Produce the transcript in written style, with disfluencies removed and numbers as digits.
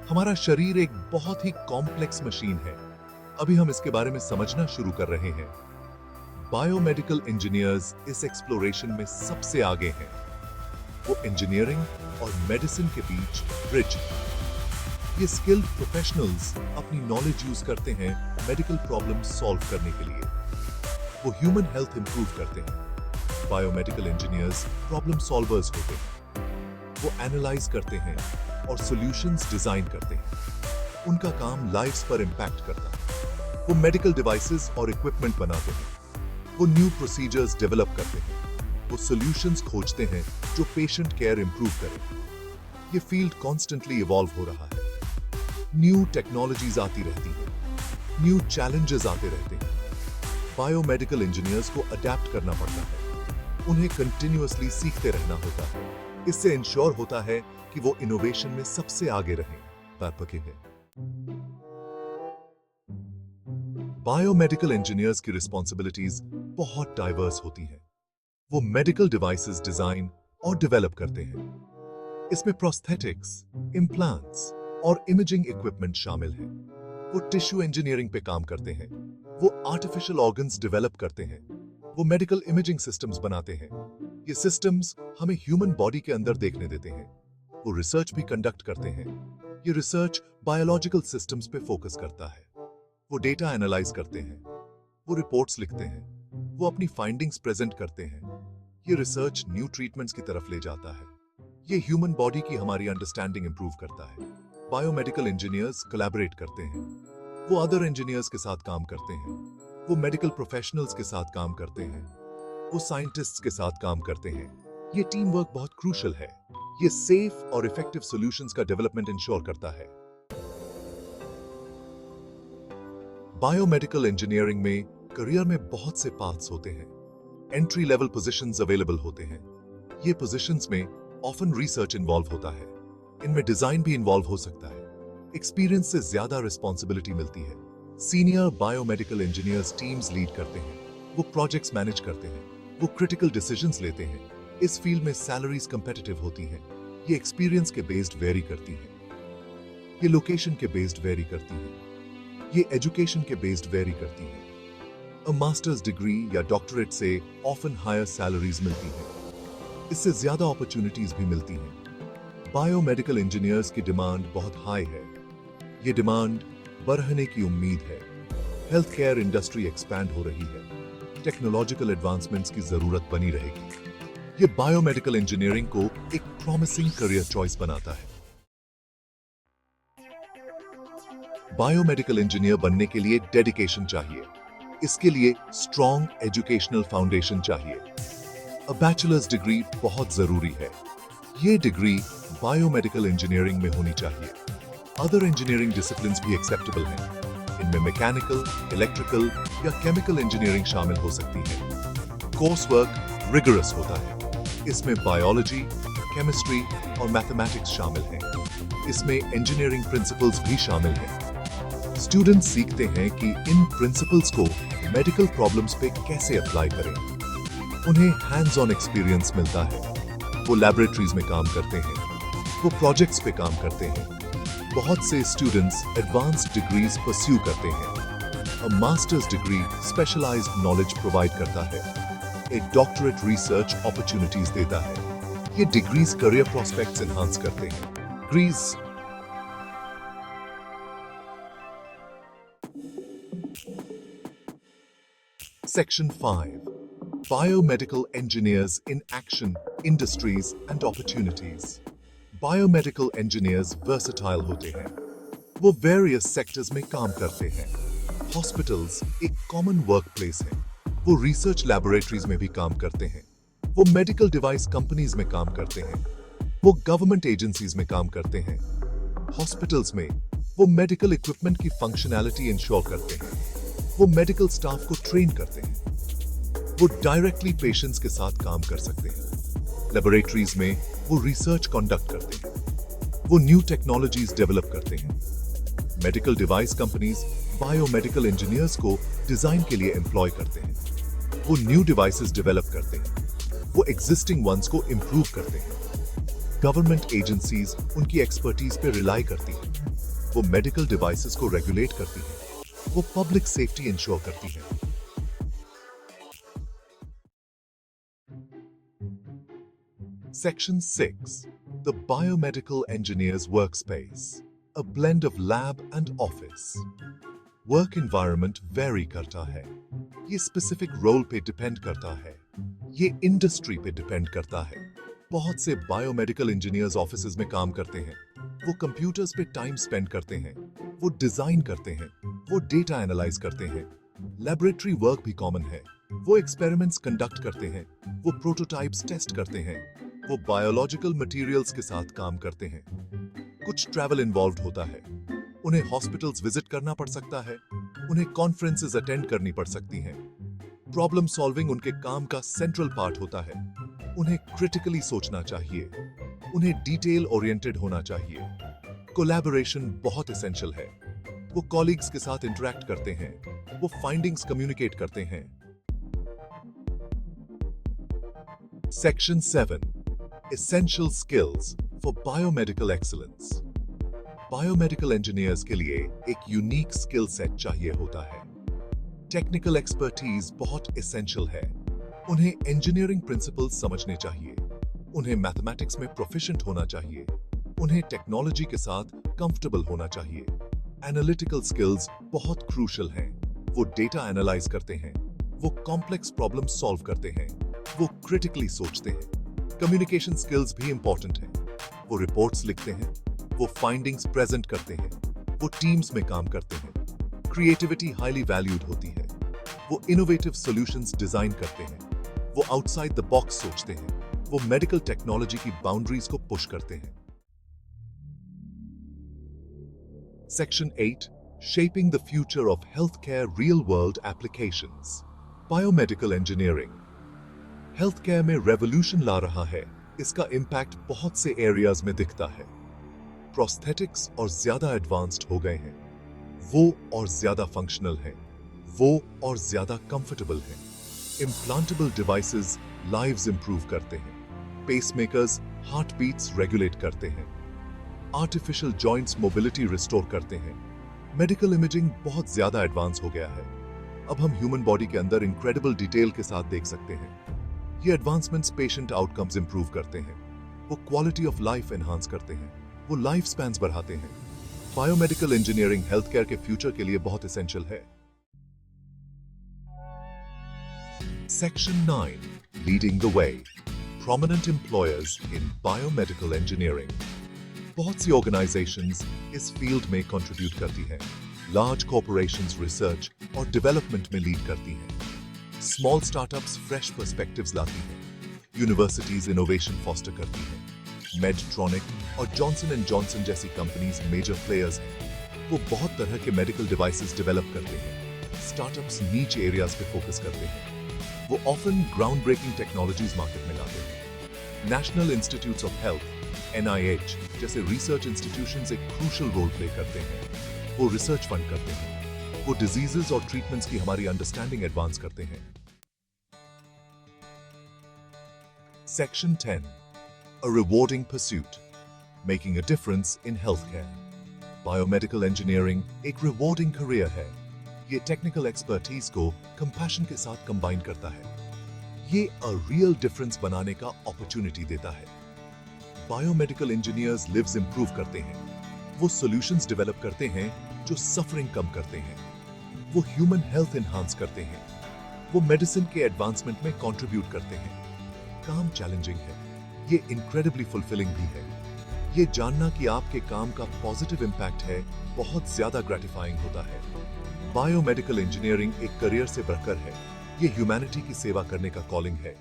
हमारा शरीर एक बहुत ही कॉम्प्लेक्स मशीन है। अभी हम इसके बारे में समझना शुरू कर रहे हैं। बायोमेडिकल इंजीनियर्स इस एक्सप्लोरेशन में सबसे आगे हैं। वो इंजीनियरिंग और मेडिसिन के बीच ब्रिज। ये स्किल्ड प्रोफेशनल्स अपनी नॉलेज यूज करते हैं मेडिकल प्रॉब्लम सॉल्व करने के लिए। वो ह्यूमन हेल्थ इंप्रूव करते हैं। बायोमेडिकल इंजीनियर्स प्रॉब्लम सॉल्वर्स होते हैं। वो एनालाइज करते हैं और सॉल्यूशंस डिजाइन करते हैं। उनका काम लाइव्स पर इंपैक्ट करता है। वो मेडिकल डिवाइसेस और इक्विपमेंट बनाते हैं। वो न्यू प्रोसीजर्स डेवलप करते हैं। वो सॉल्यूशंस खोजते हैं जो पेशेंट केयर इंप्रूव करें। ये फील्ड कॉन्स्टेंटली इवॉल्व हो रहा है। न्यू टेक्नोलॉजीज आती रहती हैं, न्यू चैलेंजेस आते रहते हैं। बायोमेडिकल इंजीनियर्स को अडेप्ट करना पड़ता है। उन्हें कंटिन्यूअसली सीखते रहना होता है। इससे इंश्योर होता है कि वो इनोवेशन में सबसे आगे रहें। तात्पर्य है, बायोमेडिकल इंजीनियर्स की रिस्पॉन्सिबिलिटीज बहुत डाइवर्स होती हैं। वो मेडिकल डिवाइसेस डिजाइन और डेवलप करते हैं। इसमें प्रोस्थेटिक्स, इम्प्लांट्स और इमेजिंग इक्विपमेंट शामिल हैं। वो टिश्यू इंजीनियरिंग पे काम करते हैं। वो आर्टिफिशियल ऑर्गन्स डेवलप करते हैं। वो मेडिकल इमेजिंग सिस्टम्स बनाते हैं। ये सिस्टम्स हमें ह्यूमन बॉडी के अंदर देखने देते हैं। वो रिसर्च भी कंडक्ट करते हैं। ये रिसर्च बायोलॉजिकल सिस्टम्स पे फोकस करता है। वो डेटा एनालाइज करते हैं। वो रिपोर्ट्स लिखते हैं। वो अपनी फाइंडिंग्स प्रेजेंट करते हैं। ये रिसर्च न्यू ट्रीटमेंट्स की तरफ ले जाता है। ये ह्यूमन बॉडी की हमारी अंडरस्टैंडिंग इंप्रूव करता है। बायोमेडिकल इंजीनियर्स कोलैबोरेट करते हैं। वो अदर इंजीनियर्स के साथ काम करते हैं। वो मेडिकल प्रोफेशनल्स के साथ काम करते हैं। वो साइंटिस्ट्स के साथ काम करते हैं। ये टीम वर्क बहुत क्रूशल है। ये सेफ और इफेक्टिव सॉल्यूशंस का डेवलपमेंट इंश्योर करता है। बायोमेडिकल इंजीनियरिंग में करियर में बहुत से पाथ्स होते हैं। एंट्री लेवल पोजीशंस अवेलेबल होते हैं। ये पोजीशंस में ऑफन रिसर्च इन्वॉल्व होता है। इनमें डिजाइन भी इन्वॉल्व हो सकता है। एक्सपीरियंस से ज्यादा रिस्पॉन्सिबिलिटी मिलती है। Senior biomedical engineers teams lead करते हैं। वो प्रोजेक्ट्स मैनेज करते हैं। वो क्रिटिकल डिसीजंस लेते हैं। इस फील्ड में सैलरीज कंपेटिटिव होती हैं। ये एक्सपीरियंस के बेस्ड वेरी करती हैं। ये लोकेशन के बेस्ड वेरी करती हैं। ये एजुकेशन के बेस्ड वेरी करती हैं। अ मास्टर्स डिग्री या डॉक्टरेट से ऑफन हायर सैलरीज मिलती हैं। इससे ज्यादा अपॉर्चुनिटीज भी मिलती हैं। बायोमेडिकल इंजीनियर्स की डिमांड बहुत हाई है। ये डिमांड बढ़ने की उम्मीद है। हेल्थ केयर इंडस्ट्री एक्सपैंड हो रही है। टेक्नोलॉजिकल एडवांसमेंट्स की जरूरत बनी रहेगी। ये बायोमेडिकल इंजीनियरिंग को एक प्रॉमिसिंग करियर चॉइस बनाता है। बायोमेडिकल इंजीनियर बनने के लिए डेडिकेशन चाहिए। इसके लिए स्ट्रॉन्ग एजुकेशनल फाउंडेशन चाहिए। अ बैचलर्स डिग्री बहुत जरूरी है। ये डिग्री बायोमेडिकल इंजीनियरिंग में होनी चाहिए। अदर इंजीनियरिंग डिसिप्लिन्स भी एक्सेप्टेबल हैं। इनमें मैकेनिकल, इलेक्ट्रिकल या केमिकल इंजीनियरिंग शामिल हो सकती है। कोर्स वर्क रिगरस होता है। इसमें बायोलॉजी, केमिस्ट्री और मैथमेटिक्स शामिल हैं। इसमें इंजीनियरिंग प्रिंसिपल्स भी शामिल हैं। स्टूडेंट्स सीखते हैं कि इन प्रिंसिपल्स को मेडिकल प्रॉब्लम्स पे कैसे अप्लाई करें। उन्हें हैंड्स ऑन एक्सपीरियंस मिलता है। वो लैबोरेटरीज में काम करते हैं। वो प्रोजेक्ट्स पे काम करते हैं। बहुत से स्टूडेंट्स एडवांस्ड डिग्रीज परस्यू करते हैं। A master's degree specialised knowledge provide करता है। एक डॉक्टरेट रिसर्च अपॉर्चुनिटीज देता है। ये डिग्रीज करियर प्रोस्पेक्ट्स एनहांस करते हैं। Degrees section 5 Biomedical Engineers in Action, Industries and Opportunities. Biomedical engineers versatile होते हैं। वो various sectors में काम करते हैं। Hospitals एक common workplace है। वो research laboratories में भी काम करते हैं। वो medical device companies में काम करते हैं। वो government agencies में काम करते हैं। Hospitals में वो medical equipment की functionality ensure करते हैं। वो medical staff को train करते हैं। वो डायरेक्टली पेशेंट्स के साथ काम कर सकते हैं। लेबोरेटरीज में वो रिसर्च कंडक्ट करते हैं। वो न्यू टेक्नोलॉजीज डेवलप करते हैं। Medical device companies biomedical engineers को डिजाइन के लिए एम्प्लॉय करते हैं। वो न्यू डिवाइसेस डेवलप करते हैं। वो एग्जिस्टिंग वंस को इंप्रूव करते हैं। गवर्नमेंट एजेंसीज उनकी एक्सपर्टीज पे रिलाई करती हैं। वो मेडिकल डिवाइसेस को रेगुलेट करती हैं, वो पब्लिक सेफ्टी इंश्योर करती हैं। Section 6. The Biomedical Engineer's Workspace. A blend of lab and office. Work environment vary करता है। ये स्पेसिफिक रोल पे डिपेंड करता है। ये इंडस्ट्री पे डिपेंड करता है। बहुत से बायोमेडिकल इंजीनियर्स ऑफिसेज में काम करते हैं। वो कंप्यूटर्स पे टाइम स्पेंड करते हैं, वो डिजाइन करते हैं, वो डेटा एनालाइज करते हैं। लैबोरेटरी वर्क भी कॉमन है। वो एक्सपेरिमेंट्स कंडक्ट करते हैं, वो प्रोटोटाइप्स टेस्ट करते हैं, वो बायोलॉजिकल मटेरियल्स के साथ काम करते हैं। कुछ ट्रैवल इन्वॉल्व होता है, उन्हें हॉस्पिटल्स विजिट करना पड़ सकता है, उन्हें कॉन्फ्रेंसेस अटेंड करनी पड़ सकती हैं। प्रॉब्लम सॉल्विंग उनके काम का सेंट्रल पार्ट होता है। उन्हें क्रिटिकली सोचना चाहिए, उन्हें डिटेल ओरिएंटेड होना चाहिए। कोलैबोरेशन बहुत एसेंशियल है। वो कॉलीग्स के साथ इंटरेक्ट करते हैं, वो फाइंडिंग्स कम्युनिकेट करते हैं। Section 7. Essential skills for biomedical excellence. Biomedical engineers के लिए एक यूनिक स्किल सेट चाहिए होता है। टेक्निकल एक्सपर्टीज बहुत एसेंशियल है। उन्हें इंजीनियरिंग प्रिंसिपल्स समझने चाहिए, उन्हें मैथमेटिक्स में प्रोफिशिएंट होना चाहिए, उन्हें टेक्नोलॉजी के साथ कंफर्टेबल होना चाहिए। एनालिटिकल स्किल्स बहुत क्रूशियल हैं। वो डेटा एनालाइज करते हैं, वो कॉम्प्लेक्स प्रॉब्लम सॉल्व करते हैं, वो क्रिटिकली सोचते हैं। कम्युनिकेशन स्किल्स भी इंपॉर्टेंट हैं। वो रिपोर्ट्स लिखते हैं, वो फाइंडिंग्स प्रेजेंट करते हैं, वो टीम्स में काम करते हैं। क्रिएटिविटी हाईली वैल्यूड होती है। वो इनोवेटिव सॉल्यूशंस डिजाइन करते हैं, वो आउटसाइड द बॉक्स सोचते हैं, वो मेडिकल टेक्नोलॉजी की बाउंड्रीज को पुश करते हैं। Section 8. Shaping the future of healthcare real-world applications. Biomedical engineering. Health care में रेवोल्यूशन ला रहा है। इसका इंपैक्ट बहुत से एरियाज में दिखता है। प्रोस्थेटिक्स और ज्यादा एडवांस्ड हो गए हैं, वो और ज्यादा फंक्शनल हैं, वो और ज्यादा कंफर्टेबल हैं। इम्प्लांटेबल डिवाइसेस लाइव्स इंप्रूव करते हैं। पेसमेकर्स हार्ट बीट्स रेगुलेट करते हैं। आर्टिफिशियल जॉइंट्स मोबिलिटी रिस्टोर करते हैं। मेडिकल इमेजिंग बहुत ज्यादा एडवांस हो गया है। अब हम ह्यूमन बॉडी के अंदर इनक्रेडिबल डिटेल के साथ देख सकते हैं। ये एडवांसमेंट्स पेशेंट आउटकम्स इंप्रूव करते हैं, वो क्वालिटी ऑफ लाइफ एनहांस करते हैं, वो लाइफ स्पैन्स बढ़ाते हैं। बायोमेडिकल इंजीनियरिंग हेल्थ केयर के फ्यूचर के लिए बहुत एसेंशियल है। Section 9. Leading the way. Prominent employers in biomedical engineering. बहुत सी ऑर्गेनाइजेशंस इस फील्ड में कंट्रीब्यूट करती हैं। लार्ज कॉर्पोरेशंस रिसर्च और डेवलपमेंट में लीड करती हैं। स्मॉल स्टार्टअप्स फ्रेश पर्सपेक्टिव्स लाती हैं। यूनिवर्सिटीज इनोवेशन फॉस्टर करती हैं। मेडट्रॉनिक और जॉनसन एंड जॉनसन जैसी कंपनीज मेजर प्लेयर्स हैं। वो बहुत तरह के मेडिकल डिवाइसेस डेवलप करते हैं। स्टार्टअप्स नीच एरियाज पे फोकस करते हैं। वो often ground breaking technologies market में लाते हैं। National institutes of health NIH जैसे रिसर्च इंस्टीट्यूशंस एक क्रूशियल रोल प्ले करते हैं। वो रिसर्च फंड करते हैं, वो डिजीजेस और ट्रीटमेंट्स की हमारी अंडरस्टैंडिंग एडवांस करते हैं। Section 10. A rewarding pursuit. Making a difference in healthcare. Biomedical engineering एक rewarding career है। ये टेक्निकल एक्सपर्टीज को कंपैशन के साथ कंबाइन करता है। ये a real difference बनाने का अपॉर्चुनिटी देता है। बायोमेडिकल इंजीनियर्स लिव्स इंप्रूव करते हैं। वो सॉल्यूशंस डेवलप करते हैं जो सफरिंग कम करते हैं। वो ह्यूमन हेल्थ एनहांस करते हैं। वो मेडिसिन के एडवांसमेंट में कंट्रीब्यूट करते हैं। काम चैलेंजिंग है, ये इनक्रेडिबली फुलफिलिंग भी है। ये जानना कि आपके काम का पॉजिटिव इंपैक्ट है बहुत ज्यादा ग्रेटिफाइंग होता है। बायोमेडिकल इंजीनियरिंग एक करियर से बढ़कर है, ये ह्यूमैनिटी की सेवा करने का कॉलिंग है।